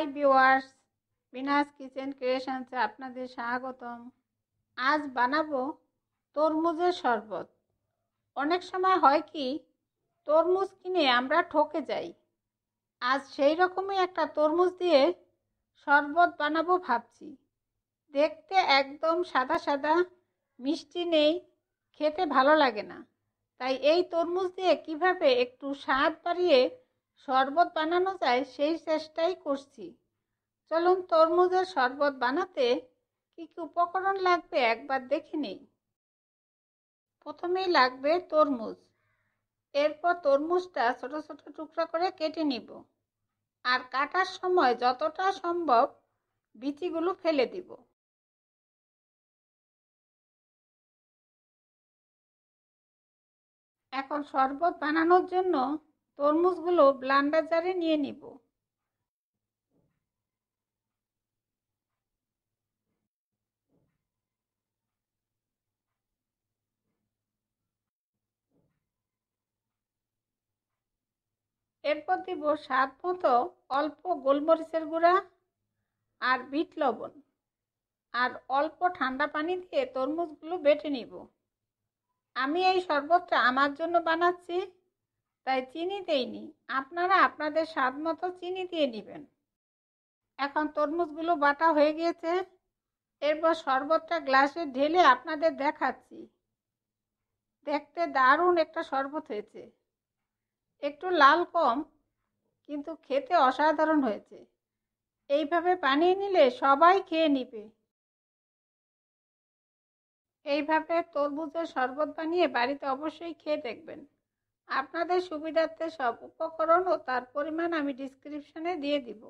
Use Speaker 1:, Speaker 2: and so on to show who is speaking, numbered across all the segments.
Speaker 1: Hi viewers, Binas kitchen ক্রিয়েশনসে আপনাদের স্বাগতম। আজ বানাবো তরমুজের শরবত। অনেক সময় হয় কি, তরমুজ কিনে আমরা ঠকে যাই। আজ সেই রকমই একটা তরমুজ দিয়ে শরবত বানাবো ভাবছি। দেখতে একদম সাদা সাদা, মিষ্টি নেই, খেতে ভালো লাগে না। তাই এই তরমুজ দিয়ে কিভাবে একটু স্বাদ বাড়িয়ে শরবত বানানো যায় সেই চেষ্টাই করছি। চলুন তরমুজের শরবত বানাতে কী কী উপকরণ লাগবে একবার দেখে নিই। প্রথমেই লাগবে তরমুজ। এরপর তরমুজটা ছোট ছোট টুকরা করে কেটে নিব, আর কাটার সময় যতটা সম্ভব বিচিগুলো ফেলে দিব। এখন শরবত বানানোর জন্য তরমুজগুলো ব্লেন্ডার জারে নিয়ে নিব। এরপর দিব স্বাদ মতো অল্প গোলমরিচের গুঁড়া আর বিট লবণ, আর অল্প ঠান্ডা পানি দিয়ে তরমুজগুলো বেটে নিব। আমি এই শরবতটা আমার জন্য বানাচ্ছি, তাই চিনি দেইনি। আপনারা আপনাদের স্বাদ মতো চিনি দিয়ে নেবেন। এখন তরমুজগুলো বাটা হয়ে গিয়েছে। এরপর শরবতটা গ্লাসে ঢেলে আপনাদের দেখাচ্ছি। দেখতে দারুণ একটা শরবত হয়েছে। একটু লাল কম, কিন্তু খেতে অসাধারণ হয়েছে। এইভাবে বানিয়ে নিলে সবাই খেয়ে নিবে। এইভাবে তরমুজের শরবত বানিয়ে বাড়িতে অবশ্যই খেয়ে দেখবেন। আপনাদের সুবিধার্থে সব উপকরণ ও তার পরিমাণ আমি ডিসক্রিপশনে দিয়ে দিব।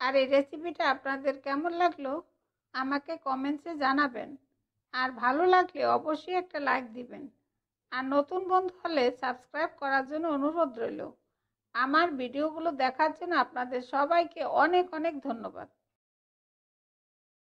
Speaker 1: আর এই রেসিপিটা আপনাদের কেমন লাগলো আমাকে কমেন্টসে জানাবেন। আর ভালো লাগলে অবশ্যই একটা লাইক দিবেন। আর নতুন বন্ধু হলে সাবস্ক্রাইব করার জন্য অনুরোধ রইল। আমার ভিডিওগুলো দেখার জন্য আপনাদের সবাইকে অনেক অনেক ধন্যবাদ।